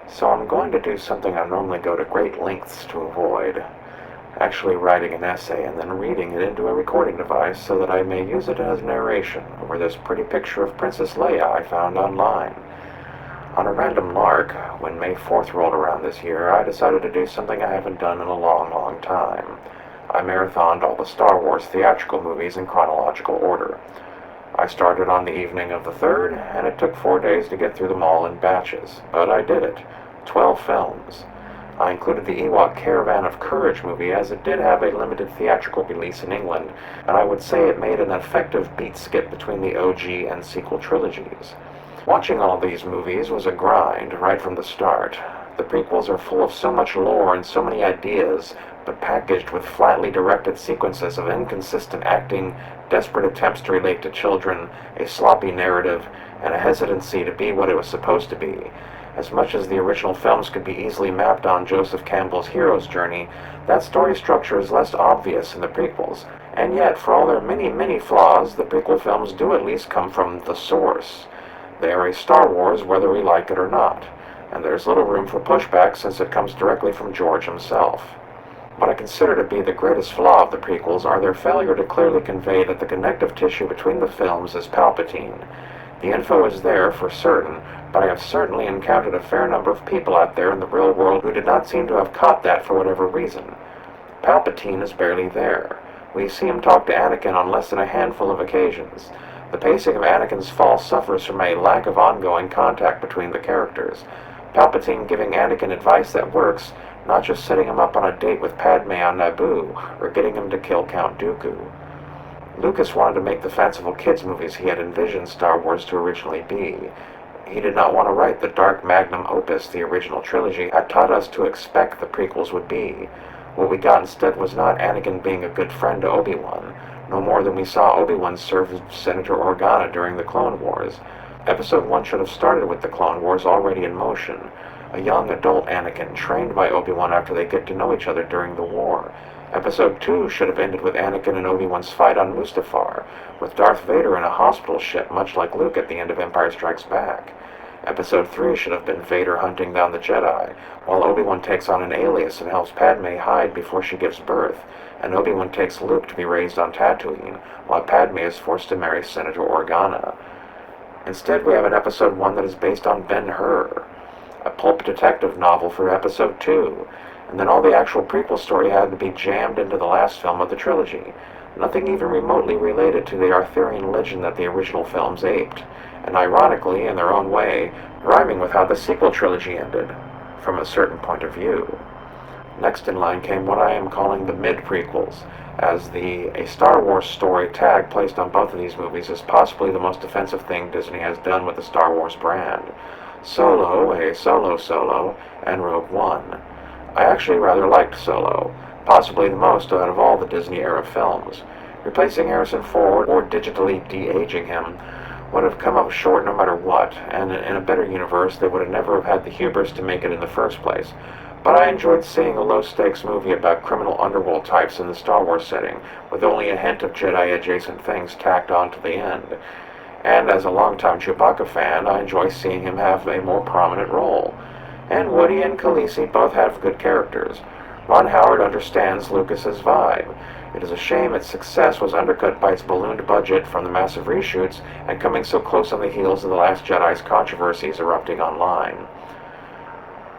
So I'm going to do something I normally go to great lengths to avoid, actually writing an essay and then reading it into a recording device so that I may use it as narration over this pretty picture of Princess Leia I found online. On a random lark, when May 4th rolled around this year, I decided to do something I haven't done in a long, long time. I marathoned all the Star Wars theatrical movies in chronological order. I started on the evening of the 3rd, and it took 4 days to get through them all in batches, but I did it. 12 films. I included the Ewok Caravan of Courage movie as it did have a limited theatrical release in England, and I would say it made an effective beat skip between the OG and sequel trilogies. Watching all these movies was a grind right from the start. The prequels are full of so much lore and so many ideas, but packaged with flatly directed sequences of inconsistent acting, desperate attempts to relate to children, a sloppy narrative, and a hesitancy to be what it was supposed to be. As much as the original films could be easily mapped on Joseph Campbell's hero's journey, that story structure is less obvious in the prequels. And yet, for all their many, many flaws, the prequel films do at least come from the source. They are a Star Wars whether we like it or not, and there's little room for pushback since it comes directly from George himself. What I consider to be the greatest flaw of the prequels are their failure to clearly convey that the connective tissue between the films is Palpatine. The info is there for certain, but I have certainly encountered a fair number of people out there in the real world who did not seem to have caught that for whatever reason. Palpatine is barely there. We see him talk to Anakin on less than a handful of occasions. The pacing of Anakin's fall suffers from a lack of ongoing contact between the characters. Palpatine giving Anakin advice that works, not just setting him up on a date with Padme on Naboo, or getting him to kill Count Dooku. Lucas wanted to make the fanciful kids movies he had envisioned Star Wars to originally be. He did not want to write the dark magnum opus the original trilogy had taught us to expect the prequels would be. What we got instead was not Anakin being a good friend to Obi-Wan, no more than we saw Obi-Wan serve Senator Organa during the Clone Wars. Episode 1 should have started with the Clone Wars already in motion. A young adult Anakin trained by Obi-Wan after they get to know each other during the war. Episode 2 should have ended with Anakin and Obi-Wan's fight on Mustafar, with Darth Vader in a hospital ship much like Luke at the end of Empire Strikes Back. Episode 3 should have been Vader hunting down the Jedi, while Obi-Wan takes on an alias and helps Padme hide before she gives birth, and Obi-Wan takes Luke to be raised on Tatooine, while Padme is forced to marry Senator Organa. Instead, we have an Episode 1 that is based on Ben-Hur, a pulp detective novel for Episode 2, and then all the actual prequel story had to be jammed into the last film of the trilogy. Nothing even remotely related to the Arthurian legend that the original films aped, and ironically, in their own way, rhyming with how the sequel trilogy ended, from a certain point of view. Next in line came what I am calling the mid-prequels, as a Star Wars story tag placed on both of these movies is possibly the most offensive thing Disney has done with the Star Wars brand. Solo, a Solo, and Rogue One. I actually rather liked Solo, possibly the most out of all the Disney-era films. Replacing Harrison Ford or digitally de-aging him would have come up short no matter what, and in a better universe they would have never have had the hubris to make it in the first place. But I enjoyed seeing a low-stakes movie about criminal underworld types in the Star Wars setting, with only a hint of Jedi-adjacent things tacked on to the end. And as a longtime Chewbacca fan, I enjoy seeing him have a more prominent role. And Woody and Khaleesi both have good characters. Ron Howard understands Lucas's vibe. It is a shame its success was undercut by its ballooned budget from the massive reshoots and coming so close on the heels of The Last Jedi's controversies erupting online.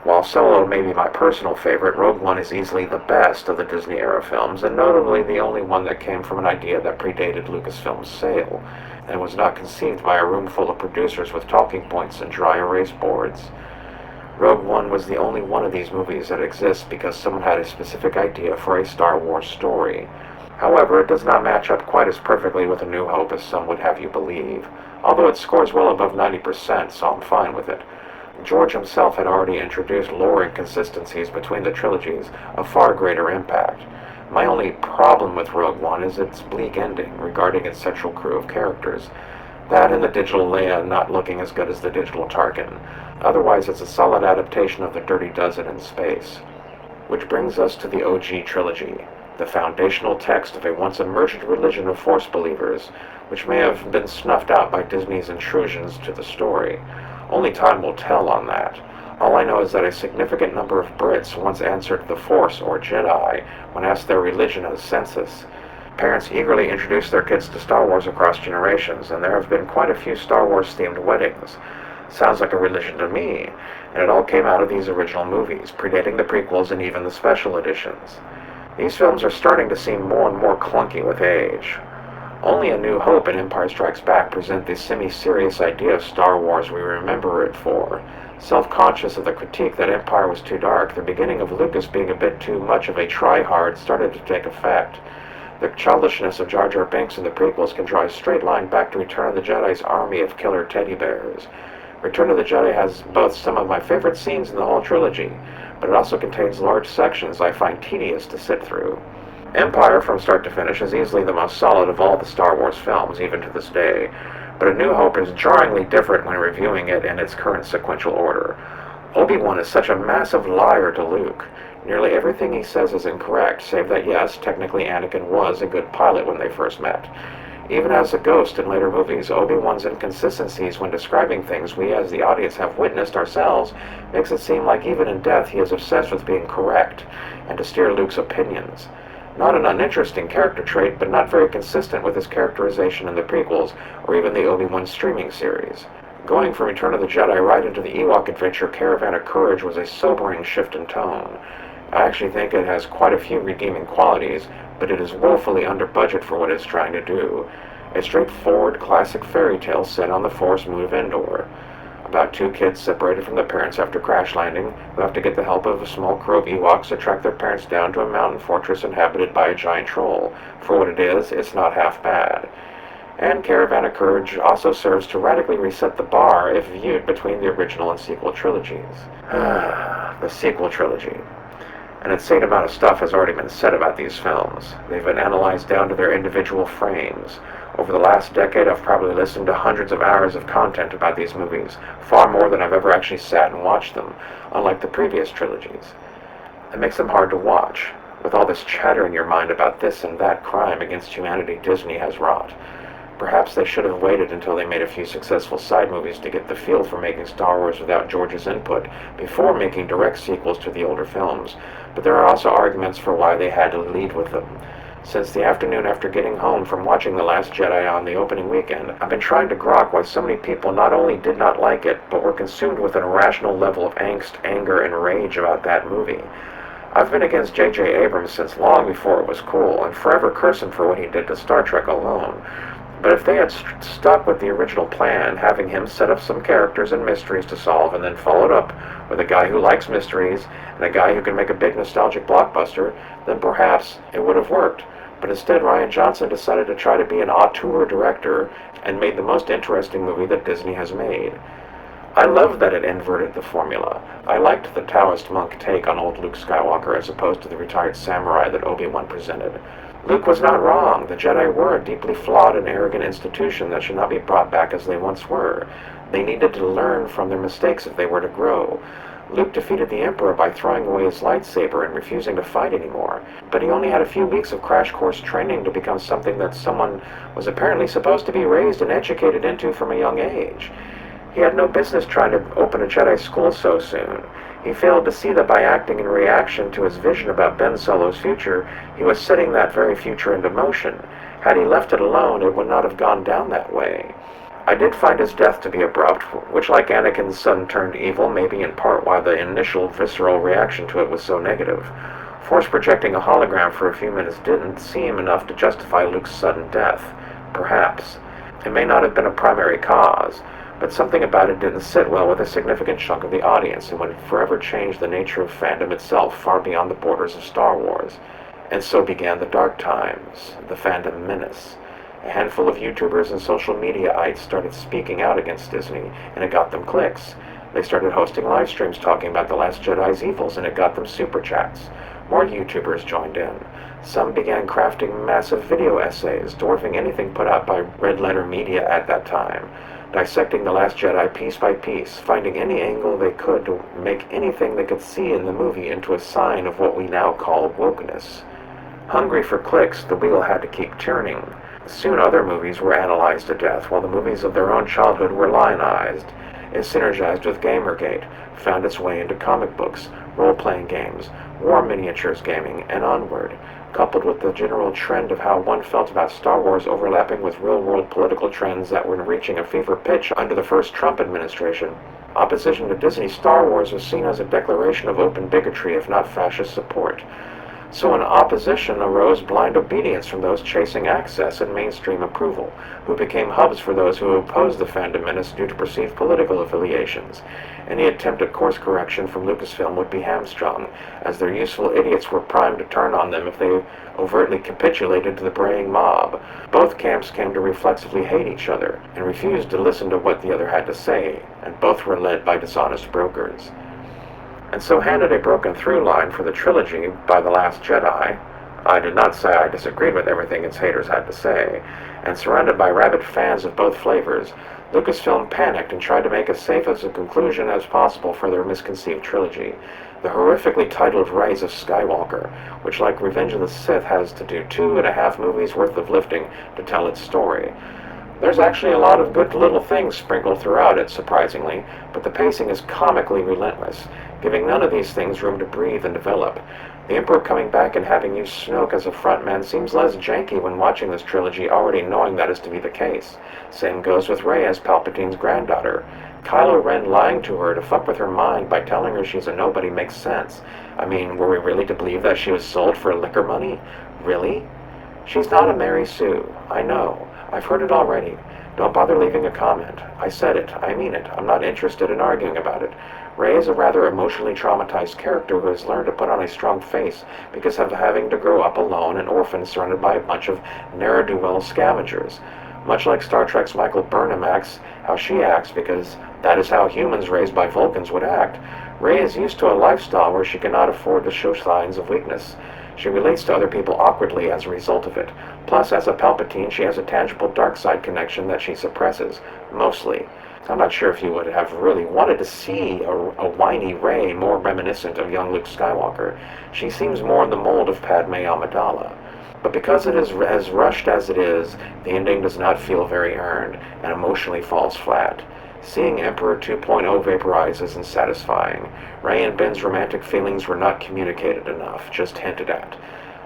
While Solo may be my personal favorite, Rogue One is easily the best of the Disney-era films, and notably the only one that came from an idea that predated Lucasfilm's sale, and was not conceived by a room full of producers with talking points and dry erase boards. Rogue One was the only one of these movies that exists because someone had a specific idea for a Star Wars story. However, it does not match up quite as perfectly with A New Hope as some would have you believe, although it scores well above 90%, so I'm fine with it. George himself had already introduced lore inconsistencies between the trilogies of far greater impact. My only problem with Rogue One is its bleak ending regarding its central crew of characters. That and the digital Leia not looking as good as the digital Tarkin. Otherwise, it's a solid adaptation of The Dirty Dozen in space. Which brings us to the OG trilogy, the foundational text of a once emergent religion of Force believers, which may have been snuffed out by Disney's intrusions to the story. Only time will tell on that. All I know is that a significant number of Brits once answered the Force, or Jedi, when asked their religion as census. Parents eagerly introduced their kids to Star Wars across generations, and there have been quite a few Star Wars-themed weddings. Sounds like a religion to me, and it all came out of these original movies, predating the prequels and even the special editions. These films are starting to seem more and more clunky with age. Only A New Hope and Empire Strikes Back present the semi-serious idea of Star Wars we remember it for. Self-conscious of the critique that Empire was too dark, the beginning of Lucas being a bit too much of a try-hard started to take effect. The childishness of Jar Jar Binks in the prequels can draw a straight line back to Return of the Jedi's army of killer teddy bears. Return of the Jedi has both some of my favorite scenes in the whole trilogy, but it also contains large sections I find tedious to sit through. Empire, from start to finish, is easily the most solid of all the Star Wars films, even to this day, but A New Hope is jarringly different when reviewing it in its current sequential order. Obi-Wan is such a massive liar to Luke. Nearly everything he says is incorrect, save that yes, technically Anakin was a good pilot when they first met. Even as a ghost in later movies, Obi-Wan's inconsistencies when describing things we as the audience have witnessed ourselves makes it seem like even in death he is obsessed with being correct, and to steer Luke's opinions. Not an uninteresting character trait, but not very consistent with his characterization in the prequels, or even the Obi-Wan streaming series. Going from Return of the Jedi right into the Ewok adventure Caravan of Courage was a sobering shift in tone. I actually think it has quite a few redeeming qualities, but it is woefully under budget for what it's trying to do. A straightforward classic fairy tale set on the Force moon of Endor, about two kids separated from their parents after crash landing, who have to get the help of a small crew of Ewoks to track their parents down to a mountain fortress inhabited by a giant troll. For what it is, it's not half bad. And Caravan of Courage also serves to radically reset the bar if viewed between the original and sequel trilogies. The sequel trilogy. An insane amount of stuff has already been said about these films. They've been analyzed down to their individual frames. Over the last decade, I've probably listened to hundreds of hours of content about these movies, far more than I've ever actually sat and watched them, unlike the previous trilogies. It makes them hard to watch, with all this chatter in your mind about this and that crime against humanity Disney has wrought. Perhaps they should have waited until they made a few successful side movies to get the feel for making Star Wars without George's input before making direct sequels to the older films, but there are also arguments for why they had to lead with them. Since the afternoon after getting home from watching The Last Jedi on the opening weekend, I've been trying to grok why so many people not only did not like it, but were consumed with an irrational level of angst, anger, and rage about that movie. I've been against J.J. Abrams since long before it was cool, and forever curse him for what he did to Star Trek alone. But if they had stuck with the original plan, having him set up some characters and mysteries to solve, and then followed up with a guy who likes mysteries, and a guy who can make a big nostalgic blockbuster, then perhaps it would have worked. But instead, Rian Johnson decided to try to be an auteur director, and made the most interesting movie that Disney has made. I loved that it inverted the formula. I liked the Taoist monk take on old Luke Skywalker as opposed to the retired samurai that Obi-Wan presented. Luke was not wrong. The Jedi were a deeply flawed and arrogant institution that should not be brought back as they once were. They needed to learn from their mistakes if they were to grow. Luke defeated the Emperor by throwing away his lightsaber and refusing to fight anymore, but he only had a few weeks of crash course training to become something that someone was apparently supposed to be raised and educated into from a young age. He had no business trying to open a Jedi school so soon. He failed to see that by acting in reaction to his vision about Ben Solo's future, he was setting that very future into motion. Had he left it alone, it would not have gone down that way. I did find his death to be abrupt, which, like Anakin's son turned evil, may be in part why the initial visceral reaction to it was so negative. Force projecting a hologram for a few minutes didn't seem enough to justify Luke's sudden death. Perhaps. It may not have been a primary cause, but something about it didn't sit well with a significant chunk of the audience and would forever change the nature of fandom itself far beyond the borders of Star Wars. And so began the dark times, the fandom menace. A handful of YouTubers and social media-ites started speaking out against Disney, and it got them clicks. They started hosting live streams talking about The Last Jedi's evils, and it got them super chats. More YouTubers joined in. Some began crafting massive video essays, dwarfing anything put out by Red Letter Media at that time, dissecting The Last Jedi piece by piece, finding any angle they could to make anything they could see in the movie into a sign of what we now call wokeness. Hungry for clicks, the wheel had to keep turning. Soon other movies were analyzed to death, while the movies of their own childhood were lionized. is synergized with Gamergate, found its way into comic books, role-playing games, war miniatures gaming, and onward, coupled with the general trend of how one felt about Star Wars overlapping with real-world political trends that were reaching a fever pitch under the first Trump administration. Opposition to Disney's Star Wars was seen as a declaration of open bigotry, if not fascist support. So in opposition arose blind obedience from those chasing access and mainstream approval, who became hubs for those who opposed the fandom menace due to perceived political affiliations. Any attempt at course correction from Lucasfilm would be hamstrung, as their useful idiots were primed to turn on them if they overtly capitulated to the braying mob. Both camps came to reflexively hate each other, and refused to listen to what the other had to say, and both were led by dishonest brokers. And so handed a broken through line for the trilogy by The Last Jedi, I did not say I disagreed with everything its haters had to say, and surrounded by rabid fans of both flavors, Lucasfilm panicked and tried to make as safe as a conclusion as possible for their misconceived trilogy, the horrifically titled Rise of Skywalker, which like Revenge of the Sith has to do 2.5 movies worth of lifting to tell its story. There's actually a lot of good little things sprinkled throughout it, surprisingly, but the pacing is comically relentless, giving none of these things room to breathe and develop. The Emperor coming back and having used Snoke as a frontman seems less janky when watching this trilogy, already knowing that is to be the case. Same goes with Rey as Palpatine's granddaughter. Kylo Ren lying to her to fuck with her mind by telling her she's a nobody makes sense. I mean, were we really to believe that she was sold for liquor money? Really? She's not a Mary Sue. I know. I've heard it already. Don't bother leaving a comment. I said it. I mean it. I'm not interested in arguing about it. Rey is a rather emotionally traumatized character who has learned to put on a strong face because of having to grow up alone and orphaned surrounded by a bunch of ne'er-do-well scavengers. Much like Star Trek's Michael Burnham acts how she acts because that is how humans raised by Vulcans would act. Rey is used to a lifestyle where she cannot afford to show signs of weakness. She relates to other people awkwardly as a result of it. Plus, as a Palpatine, she has a tangible dark side connection that she suppresses, mostly. I'm not sure if you would have really wanted to see a whiny Rey more reminiscent of young Luke Skywalker. She seems more in the mold of Padme Amidala. But because it is as rushed as it is, the ending does not feel very earned, and emotionally falls flat. Seeing Emperor 2.0 vaporize isn't satisfying. Rey and Ben's romantic feelings were not communicated enough, just hinted at.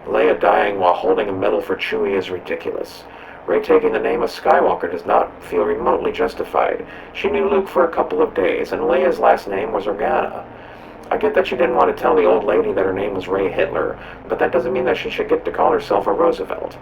Leia dying while holding a medal for Chewie is ridiculous. Rey taking the name of Skywalker does not feel remotely justified. She knew Luke for a couple of days, and Leia's last name was Organa. I get that she didn't want to tell the old lady that her name was Rey Hitler, but that doesn't mean that she should get to call herself a Roosevelt.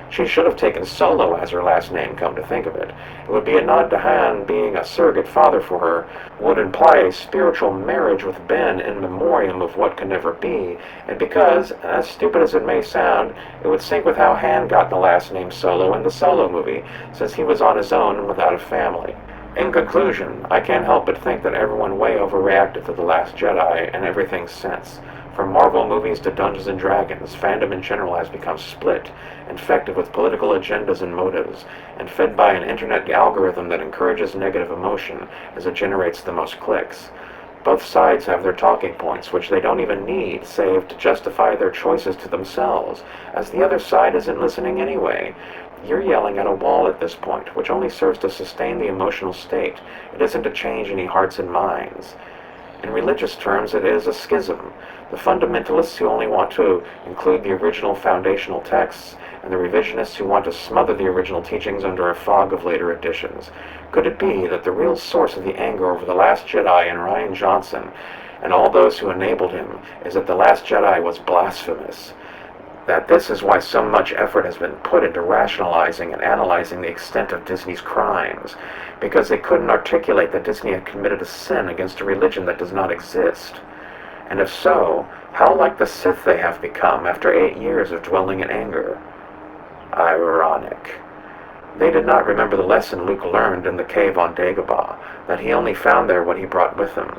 She should have taken Solo as her last name, come to think of it. It would be a nod to Han being a surrogate father for her, would imply a spiritual marriage with Ben in memoriam of what can never be, and because, as stupid as it may sound, it would sync with how Han got the last name Solo in the Solo movie, since he was on his own and without a family. In conclusion, I can't help but think that everyone way overreacted to The Last Jedi and everything since. From Marvel movies to Dungeons & Dragons, fandom in general has become split, infected with political agendas and motives, and fed by an internet algorithm that encourages negative emotion as it generates the most clicks. Both sides have their talking points, which they don't even need, save to justify their choices to themselves, as the other side isn't listening anyway. You're yelling at a wall at this point, which only serves to sustain the emotional state. It isn't to change any hearts and minds. In religious terms, it is a schism. The fundamentalists who only want to include the original foundational texts, and the revisionists who want to smother the original teachings under a fog of later additions. Could it be that the real source of the anger over The Last Jedi and Rian Johnson, and all those who enabled him, is that The Last Jedi was blasphemous? That this is why so much effort has been put into rationalizing and analyzing the extent of Disney's crimes, because they couldn't articulate that Disney had committed a sin against a religion that does not exist. And if so, how like the Sith they have become after 8 years of dwelling in anger. Ironic. They did not remember the lesson Luke learned in the cave on Dagobah, that he only found there what he brought with him.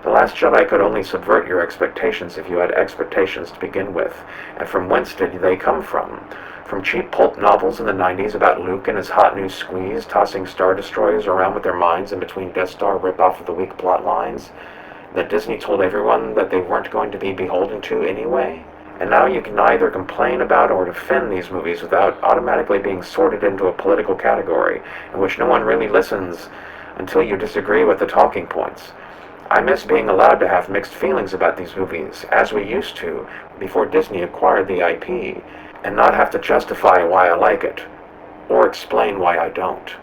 The Last Jedi could only subvert your expectations if you had expectations to begin with, and from whence did they come from? From cheap pulp novels in the 90s about Luke and his hot new squeeze tossing Star Destroyers around with their minds in between Death Star rip-off of the weak plot lines that Disney told everyone that they weren't going to be beholden to anyway? And now you can neither complain about or defend these movies without automatically being sorted into a political category in which no one really listens until you disagree with the talking points. I miss being allowed to have mixed feelings about these movies, as we used to before Disney acquired the IP, and not have to justify why I like it, or explain why I don't.